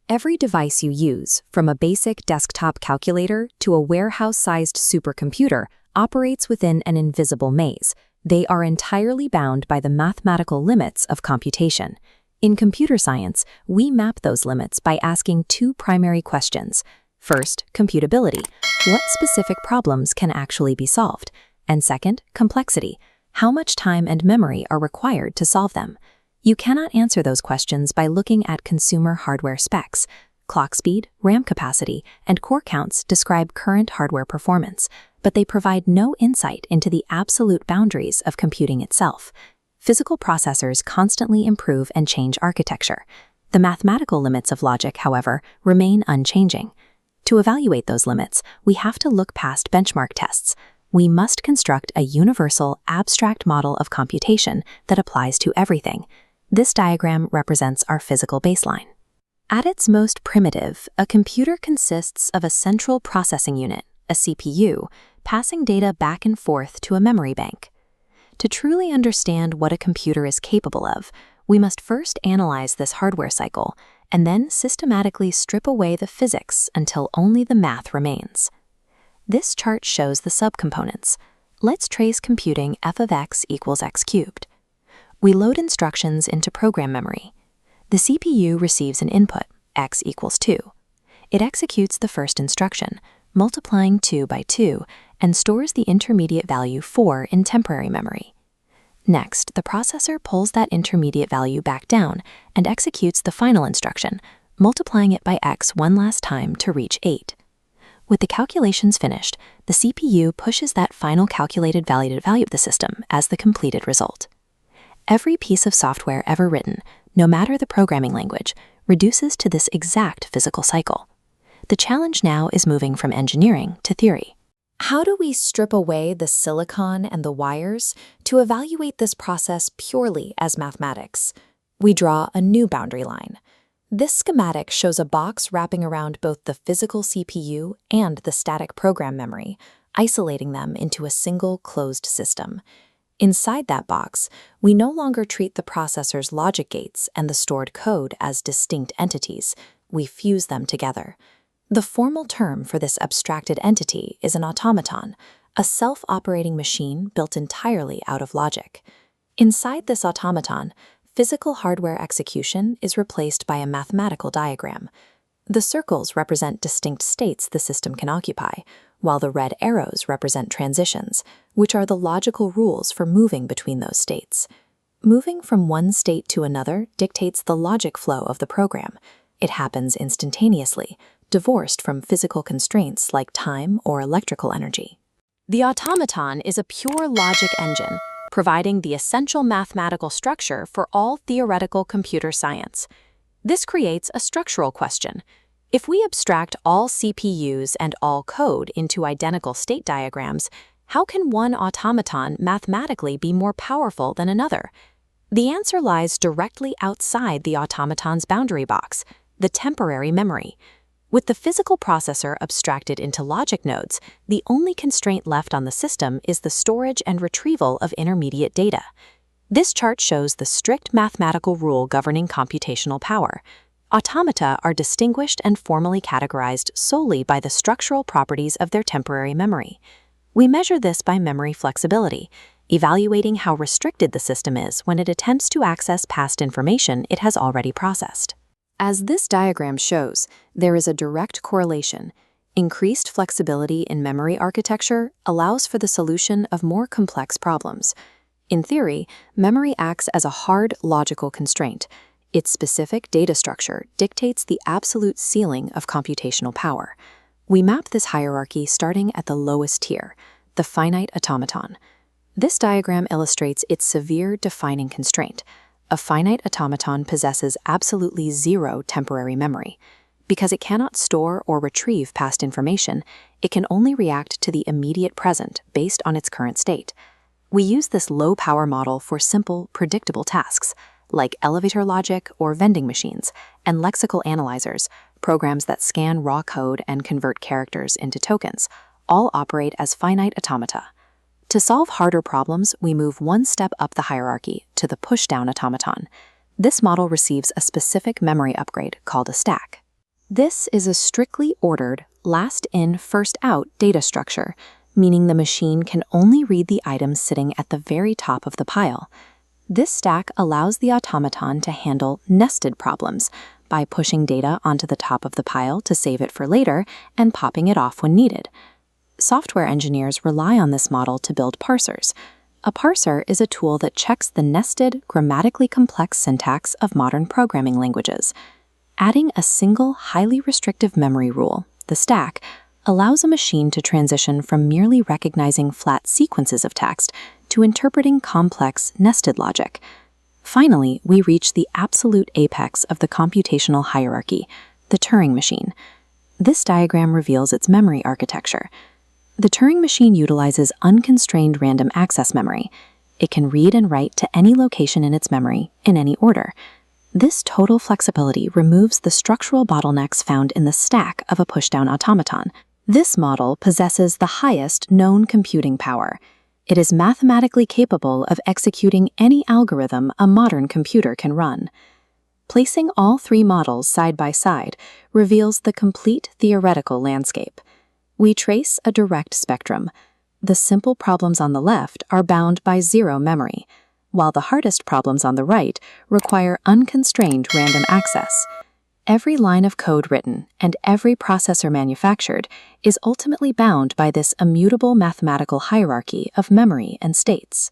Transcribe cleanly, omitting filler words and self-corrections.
Every device you use, from a basic desktop calculator to a warehouse-sized supercomputer, operates within an invisible maze. They are entirely bound by the mathematical limits of computation. In computer science, we map those limits by asking two primary questions. First, computability. What specific problems can actually be solved? And second, complexity. How much time and memory are required to solve them? You cannot answer those questions by looking at consumer hardware specs. Clock speed, RAM capacity, and core counts describe current hardware performance, but they provide no insight into the absolute boundaries of computing itself. Physical processors constantly improve and change architecture. The mathematical limits of logic, however, remain unchanging. To evaluate those limits, we have to look past benchmark tests. We must construct a universal, abstract model of computation that applies to everything. This diagram represents our physical baseline. At its most primitive, a computer consists of a central processing unit, a CPU, passing data back and forth to a memory bank. To truly understand what a computer is capable of, we must first analyze this hardware cycle and then systematically strip away the physics until only the math remains. This chart shows the subcomponents. Let's trace computing f of x equals x cubed. We load instructions into program memory. The CPU receives an input, x equals 2. It executes the first instruction, multiplying 2 by 2, and stores the intermediate value 4 in temporary memory. Next, the processor pulls that intermediate value back down and executes the final instruction, multiplying it by x one last time to reach 8. With the calculations finished, the CPU pushes that final calculated value to the value of the system as the completed result. Every piece of software ever written, no matter the programming language, reduces to this exact physical cycle. The challenge now is moving from engineering to theory. How do we strip away the silicon and the wires to evaluate this process purely as mathematics? We draw a new boundary line. This schematic shows a box wrapping around both the physical CPU and the static program memory, isolating them into a single closed system. Inside that box, we no longer treat the processor's logic gates and the stored code as distinct entities. We fuse them together. The formal term for this abstracted entity is an automaton, a self-operating machine built entirely out of logic. Inside this automaton, physical hardware execution is replaced by a mathematical diagram. The circles represent distinct states the system can occupy, while the red arrows represent transitions, which are the logical rules for moving between those states. Moving from one state to another dictates the logic flow of the program. It happens instantaneously, divorced from physical constraints like time or electrical energy. The automaton is a pure logic engine, providing the essential mathematical structure for all theoretical computer science. This creates a structural question. If we abstract all CPUs and all code into identical state diagrams, how can one automaton mathematically be more powerful than another? The answer lies directly outside the automaton's boundary box, the temporary memory. With the physical processor abstracted into logic nodes, the only constraint left on the system is the storage and retrieval of intermediate data. This chart shows the strict mathematical rule governing computational power. Automata are distinguished and formally categorized solely by the structural properties of their temporary memory. We measure this by memory flexibility, evaluating how restricted the system is when it attempts to access past information it has already processed. As this diagram shows, there is a direct correlation. Increased flexibility in memory architecture allows for the solution of more complex problems. In theory, memory acts as a hard logical constraint. Its specific data structure dictates the absolute ceiling of computational power. We map this hierarchy starting at the lowest tier, the finite automaton. This diagram illustrates its severe defining constraint. A finite automaton possesses absolutely zero temporary memory. Because it cannot store or retrieve past information, it can only react to the immediate present based on its current state. We use this low-power model for simple, predictable tasks, like elevator logic or vending machines, and lexical analyzers, programs that scan raw code and convert characters into tokens, all operate as finite automata. To solve harder problems, we move one step up the hierarchy to the pushdown automaton. This model receives a specific memory upgrade called a stack. This is a strictly ordered, last-in, first-out data structure, meaning the machine can only read the items sitting at the very top of the pile. This stack allows the automaton to handle nested problems by pushing data onto the top of the pile to save it for later and popping it off when needed. Software engineers rely on this model to build parsers. A parser is a tool that checks the nested, grammatically complex syntax of modern programming languages. Adding a single, highly restrictive memory rule, the stack, allows a machine to transition from merely recognizing flat sequences of text to interpreting complex, nested logic. Finally, we reach the absolute apex of the computational hierarchy, the Turing machine. This diagram reveals its memory architecture. The Turing machine utilizes unconstrained random access memory. It can read and write to any location in its memory, in any order. This total flexibility removes the structural bottlenecks found in the stack of a pushdown automaton. This model possesses the highest known computing power. It is mathematically capable of executing any algorithm a modern computer can run. Placing all three models side by side reveals the complete theoretical landscape. We trace a direct spectrum. The simple problems on the left are bound by zero memory, while the hardest problems on the right require unconstrained random access. Every line of code written and every processor manufactured is ultimately bound by this immutable mathematical hierarchy of memory and states.